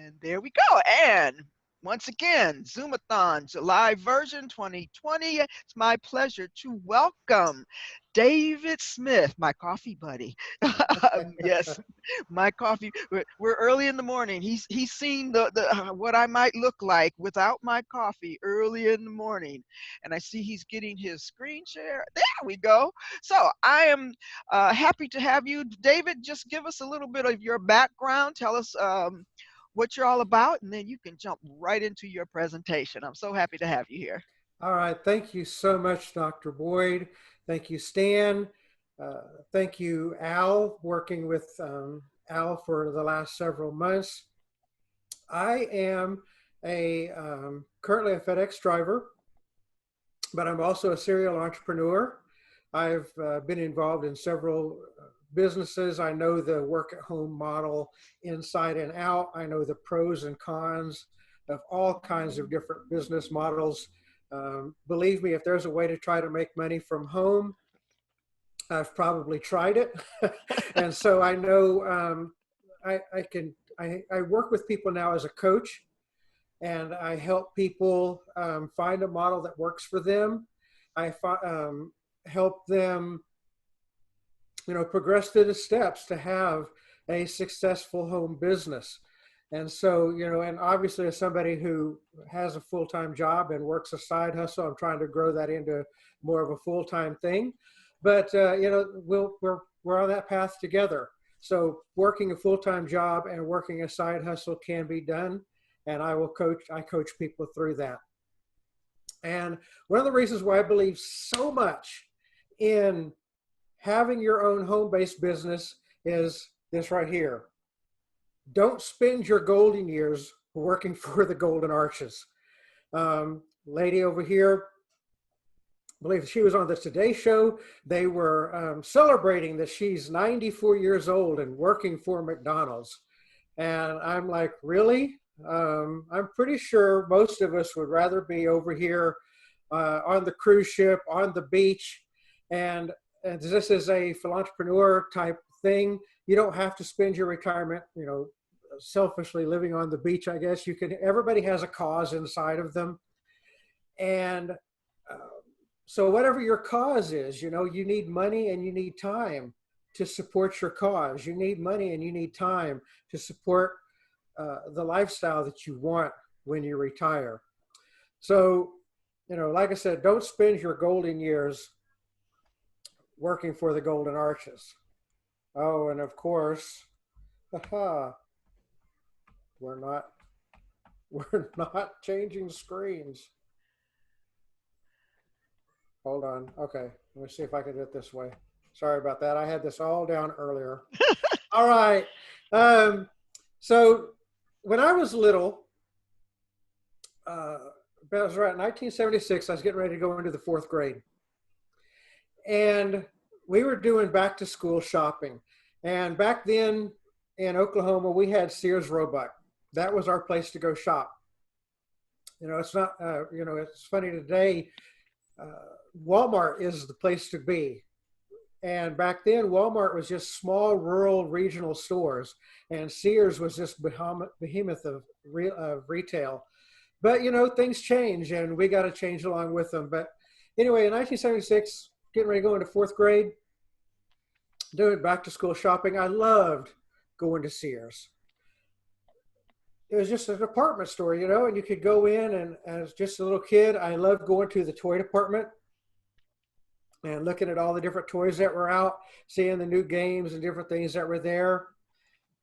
And there we go. And once again, Zoomathon, July version 2020. It's my pleasure to welcome David Smith, my coffee buddy. Yes, my coffee. We're early in the morning. He's seen the what I might look like without my coffee early in the morning, and I see he's getting his screen share. There we go. So I am happy to have you, David. Just give us a little bit of your background. Tell us what you're all about, and then you can jump right into your presentation. I'm so happy to have you here. All right. Thank you so much, Dr. Boyd. Thank you, Stan. Thank you, Al, working with Al for the last several months. I am currently a FedEx driver, but I'm also a serial entrepreneur. I've been involved in several businesses. I know the work at home model inside and out. I know the pros and cons of all kinds of different business models. Believe me, if there's a way to try to make money from home, I've probably tried it. And so I know I work with people now as a coach, and I help people find a model that works for them. I help them progress through the steps to have a successful home business. And so, and obviously as somebody who has a full-time job and works a side hustle, I'm trying to grow that into more of a full-time thing. But, we're on that path together. So working a full-time job and working a side hustle can be done. And I coach people through that. And one of the reasons why I believe so much in having your own home-based business is this right here. Don't spend your golden years working for the golden arches. Lady over here, I believe she was on the Today Show. They were celebrating that she's 94 years old and working for McDonald's. And I'm like, really? I'm pretty sure most of us would rather be over here on the cruise ship, on the beach, and this is a philanthropreneur type thing. You don't have to spend your retirement, selfishly living on the beach, I guess. Everybody has a cause inside of them. And so whatever your cause is, you need money and you need time to support your cause. You need money and you need time to support the lifestyle that you want when you retire. So, like I said, don't spend your golden years working for the golden arches. Oh, and of course, we're not changing screens. Hold on. Okay, let me see if I can do it this way. Sorry about that. I had this all down earlier. All right. So when I was little, that was right, 1976, I was getting ready to go into the 4th grade. And we were doing back to school shopping. And back then in Oklahoma, we had Sears Roebuck. That was our place to go shop. It's not, it's funny today, Walmart is the place to be. And back then, Walmart was just small, rural, regional stores. And Sears was this behemoth of retail. But, things change, and we got to change along with them. But anyway, in 1976, getting ready to go into 4th grade, doing back to school shopping, I loved going to Sears. It was just a department store, and you could go in, and as just a little kid, I loved going to the toy department and looking at all the different toys that were out, seeing the new games and different things that were there.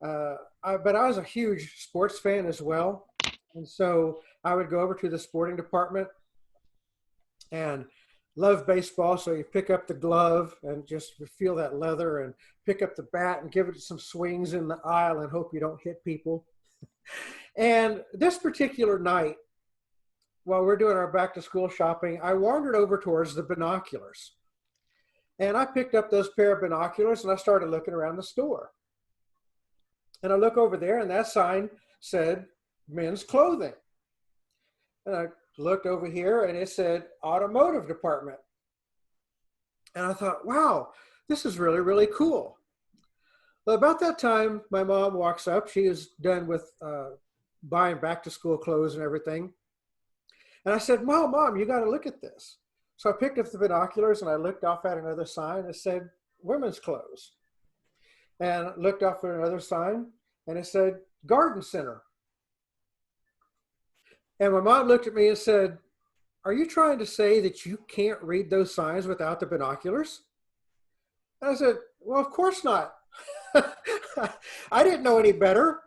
But I was a huge sports fan as well. And so I would go over to the sporting department and love baseball. So you pick up the glove and just feel that leather, and pick up the bat and give it some swings in the aisle and hope you don't hit people. And this particular night, while we're doing our back to school shopping, I wandered over towards the binoculars. And I picked up those pair of binoculars and I started looking around the store. And I look over there, and that sign said men's clothing. And I looked over here and it said automotive department. And I thought, wow, this is really, really cool. Well, about that time, my mom walks up. She is done with buying back to school clothes and everything. And I said, Mom, you got to look at this. So I picked up the binoculars and I looked off at another sign that said women's clothes. And looked off at another sign and it said garden center. And my mom looked at me and said, are you trying to say that you can't read those signs without the binoculars? And I said, well, of course not. I didn't know any better.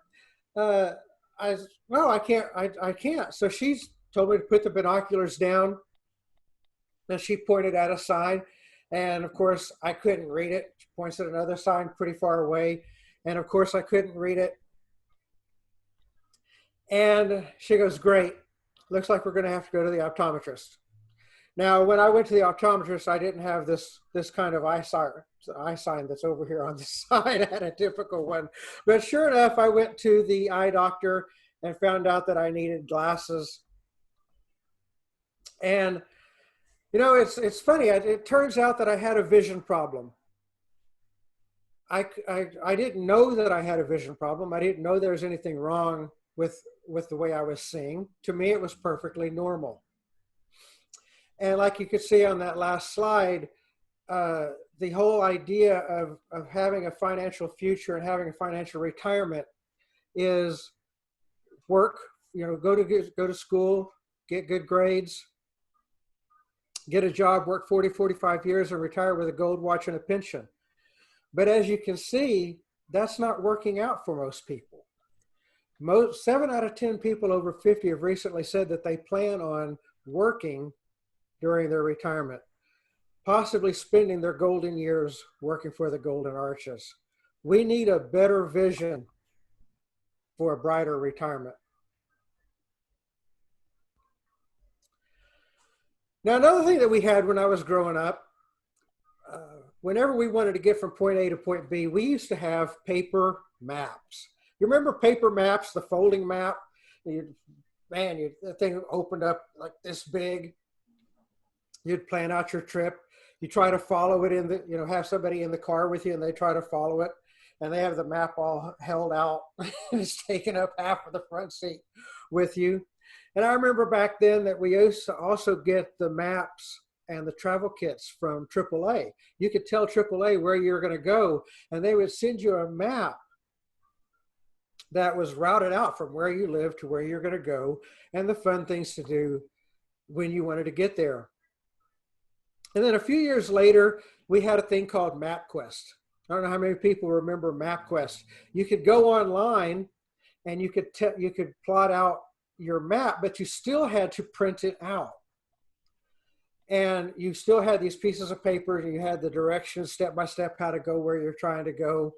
No, I can't. I can't. So she's told me to put the binoculars down. And she pointed at a sign. And of course, I couldn't read it. She points at another sign pretty far away. And of course, I couldn't read it. And she goes, great. Looks like we're going to have to go to the optometrist. Now, when I went to the optometrist, I didn't have this kind of eye sign that's over here on the side. I had a typical one. But sure enough, I went to the eye doctor and found out that I needed glasses. And, you know, it's funny. It turns out that I had a vision problem. I didn't know that I had a vision problem. I didn't know there was anything wrong with the way I was seeing. To me, it was perfectly normal. And like you could see on that last slide, the whole idea of having a financial future and having a financial retirement is work, you know, go to school, get good grades, get a job, work 40, 45 years and retire with a gold watch and a pension. But as you can see, that's not working out for most people. 7 out of 10 people over 50 have recently said that they plan on working during their retirement, possibly spending their golden years working for the golden arches. We need a better vision for a brighter retirement. Now, another thing that we had when I was growing up, whenever we wanted to get from point A to point B, we used to have paper maps. You remember paper maps, the folding map? The thing opened up like this big. You'd plan out your trip. You try to follow it have somebody in the car with you and they try to follow it. And they have the map all held out. It's taking up half of the front seat with you. And I remember back then that we used to also get the maps and the travel kits from AAA. You could tell AAA where you're going to go, and they would send you a map that was routed out from where you live to where you're going to go and the fun things to do when you wanted to get there. And then a few years later, we had a thing called MapQuest. I don't know how many people remember MapQuest. You could go online and you could plot out your map, but you still had to print it out. And you still had these pieces of paper and you had the directions step by step how to go where you're trying to go.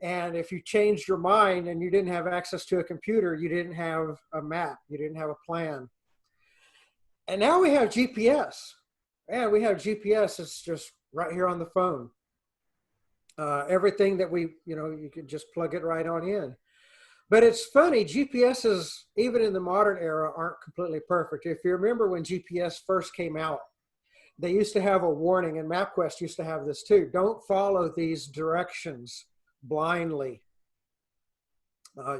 And if you changed your mind and you didn't have access to a computer, you didn't have a map, you didn't have a plan. And now we have GPS. And we have GPS, it's just right here on the phone. Everything that you can just plug it right on in. But it's funny, GPSs, even in the modern era, aren't completely perfect. If you remember when GPS first came out, they used to have a warning, and MapQuest used to have this too. Don't follow these directions blindly.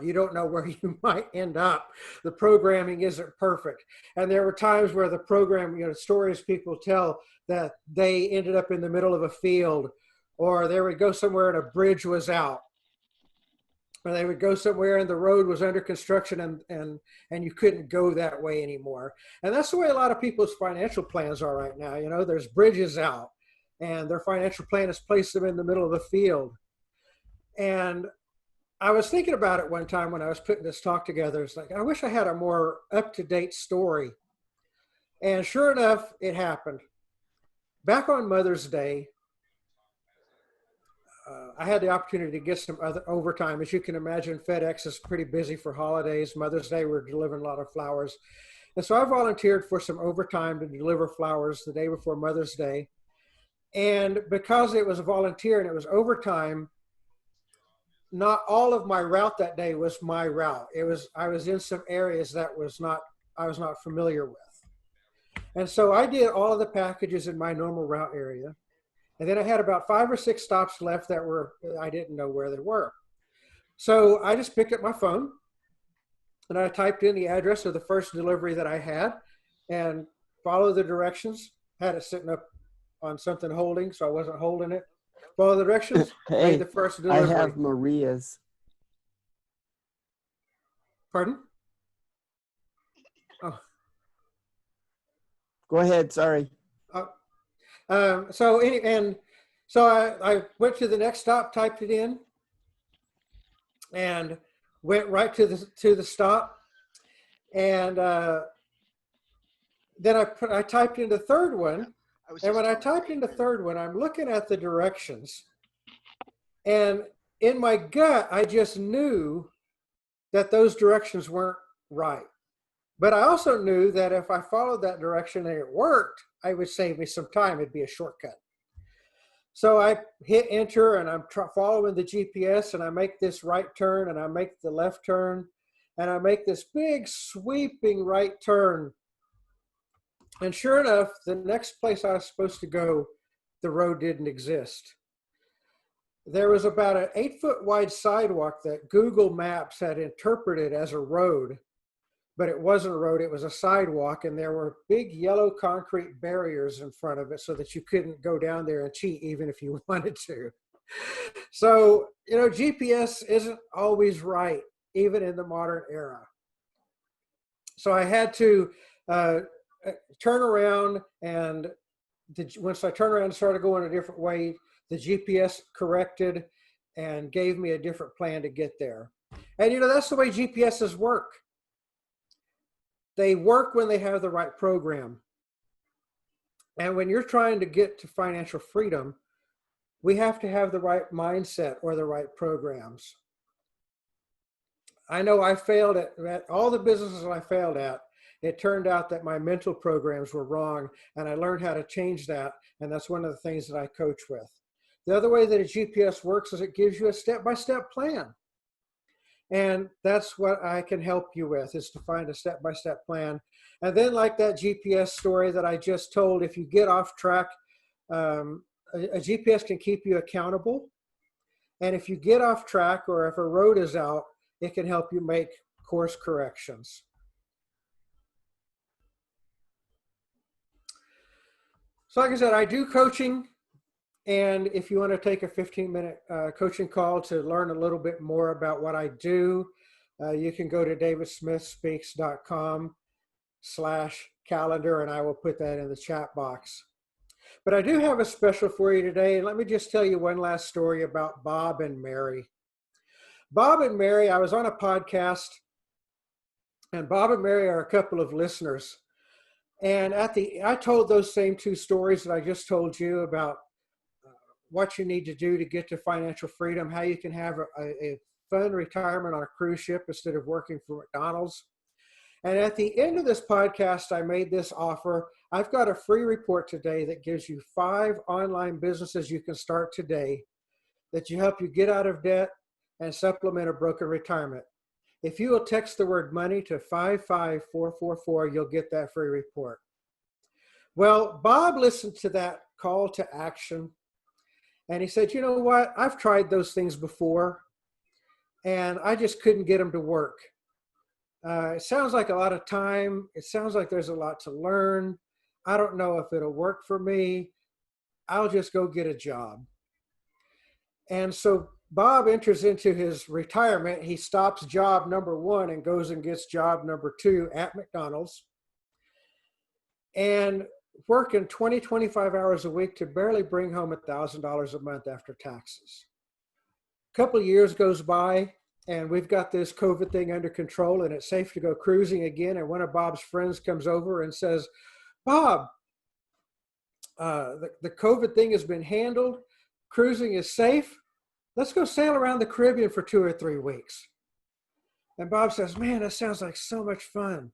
You don't know where you might end up. The programming isn't perfect. And there were times where the program, stories people tell that they ended up in the middle of a field, or they would go somewhere and a bridge was out, or they would go somewhere and the road was under construction and you couldn't go that way anymore. And that's the way a lot of people's financial plans are right now. There's bridges out and their financial plan has placed them in the middle of the field. And I was thinking about it one time when I was putting this talk together. It's like, I wish I had a more up-to-date story. And sure enough, it happened. Back on Mother's Day, I had the opportunity to get some other overtime. As you can imagine, FedEx is pretty busy for holidays. Mother's Day, we're delivering a lot of flowers. And so I volunteered for some overtime to deliver flowers the day before Mother's Day. And because it was a volunteer and it was overtime, not all of my route that day was my route. I was in some areas that I was not familiar with. And so I did all of the packages in my normal route area. And then I had about 5 or 6 stops left I didn't know where they were. So I just picked up my phone And I typed in the address of the first delivery that I had and followed the directions. Had it sitting up on something holding, so I wasn't holding it. Follow the directions, made the Hey, first I delivery. have Maria's. Pardon? Oh, Go ahead. Sorry. uh, so I went to the next stop, typed it in, and went right to the stop. And then I typed in the third one. And when I typed in the third one, I'm looking at the directions. And in my gut, I just knew that those directions weren't right. But I also knew that if I followed that direction and it worked, I would save me some time. It'd be a shortcut. So I hit enter and I'm following the GPS and I make this right turn and I make the left turn and I make this big sweeping right turn. And sure enough, the next place I was supposed to go, the road didn't exist. There was about an 8-foot wide sidewalk that Google Maps had interpreted as a road, but it wasn't a road, it was a sidewalk, and there were big yellow concrete barriers in front of it so that you couldn't go down there and cheat even if you wanted to. So, GPS isn't always right, even in the modern era. So I had to turn around, and once I turned around and started going a different way, the GPS corrected and gave me a different plan to get there. And that's the way GPSs work. They work when they have the right program. And when you're trying to get to financial freedom, we have to have the right mindset or the right programs. I know I failed at all the businesses I failed at. It turned out that my mental programs were wrong, and I learned how to change that. And that's one of the things that I coach with. The other way that a GPS works is it gives you a step-by-step plan. And that's what I can help you with, is to find a step-by-step plan. And then, like that GPS story that I just told, if you get off track, a GPS can keep you accountable. And if you get off track or if a road is out, it can help you make course corrections. So like I said, I do coaching. And if you want to take a 15-minute coaching call to learn a little bit more about what I do, you can go to davidsmithspeaks.com/calendar, and I will put that in the chat box. But I do have a special for you today. And let me just tell you one last story about Bob and Mary. Bob and Mary, I was on a podcast, and Bob and Mary are a couple of listeners. And I told those same two stories that I just told you about what you need to do to get to financial freedom, how you can have a fun retirement on a cruise ship instead of working for McDonald's. And at the end of this podcast, I made this offer. I've got a free report today that gives you 5 online businesses you can start today that you help you get out of debt and supplement a broken retirement. If you will text the word money to 55444, you'll get that free report. Well, Bob listened to that call to action. And he said, you know what? I've tried those things before, and I just couldn't get them to work. It sounds like a lot of time. It sounds like there's a lot to learn. I don't know if it'll work for me. I'll just go get a job. And so Bob enters into his retirement. He stops job number 1 and goes and gets job number 2 at McDonald's. And working 20, 25 hours a week to barely bring home $1,000 a month after taxes. A couple of years goes by, and we've got this COVID thing under control, and it's safe to go cruising again. And one of Bob's friends comes over and says, Bob, the COVID thing has been handled. Cruising is safe. Let's go sail around the Caribbean for 2 or 3 weeks. And Bob says, man, that sounds like so much fun.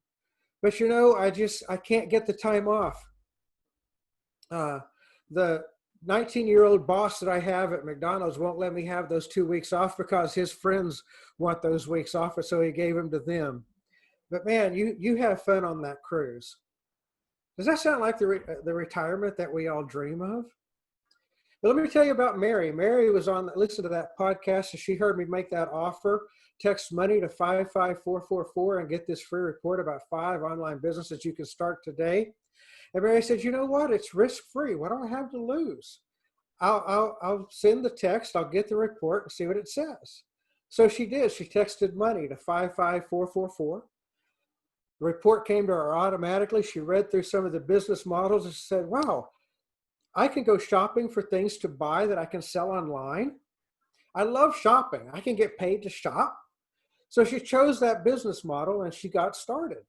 But I can't get the time off. The 19-year-old boss that I have at McDonald's won't let me have those 2 weeks off because his friends want those weeks off, so he gave them to them. But man, you have fun on that cruise. Does that sound like the retirement that we all dream of? But let me tell you about Mary. Mary was on, listen to that podcast, and she heard me make that offer. Text money to 55444 and get this free report about 5 online businesses you can start today. And Mary said, you know what? It's risk-free. What do I have to lose? I'll send the text. I'll get the report and see what it says. So she did. She texted money to 55444. The report came to her automatically. She read through some of the business models and she said, wow, I can go shopping for things to buy that I can sell online. I love shopping. I can get paid to shop. So she chose that business model and she got started.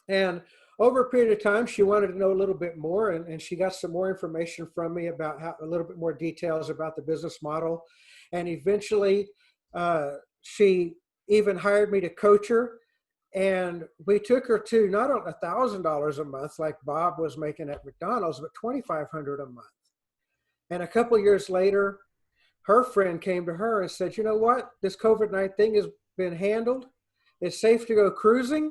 And over a period of time, she wanted to know a little bit more, and she got some more information from me about a little bit more details about the business model. And eventually, she even hired me to coach her. And we took her to not only $1,000 a month like Bob was making at McDonald's, but $2,500 a month. And a couple of years later, her friend came to her and said, you know what? This COVID-19 thing has been handled. It's safe to go cruising.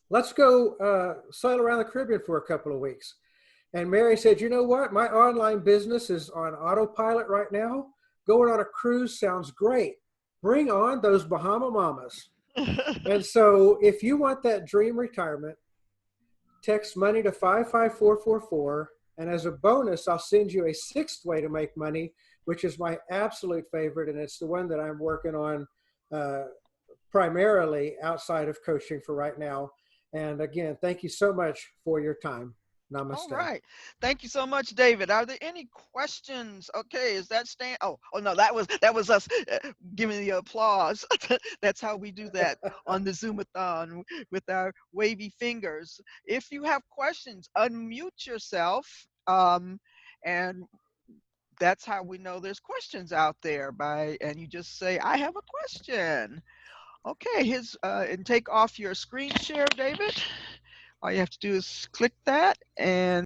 Let's go sail around the Caribbean for a couple of weeks. And Mary said, you know what? My online business is on autopilot right now. Going on a cruise sounds great. Bring on those Bahama Mamas. And so if you want that dream retirement, text money to 55444. And as a bonus, I'll send you a 6th way to make money, which is my absolute favorite. And it's the one that I'm working on primarily outside of coaching for right now. And again, thank you so much for your time. Namaste. All right. Thank you so much, David. Are there any questions? Okay, is that Stan? Oh no, that was us giving the applause. That's how we do that on the Zoomathon with our wavy fingers. If you have questions, unmute yourself, and that's how we know there's questions out there and you just say, I have a question. Okay, and take off your screen share, David. All you have to do is click that and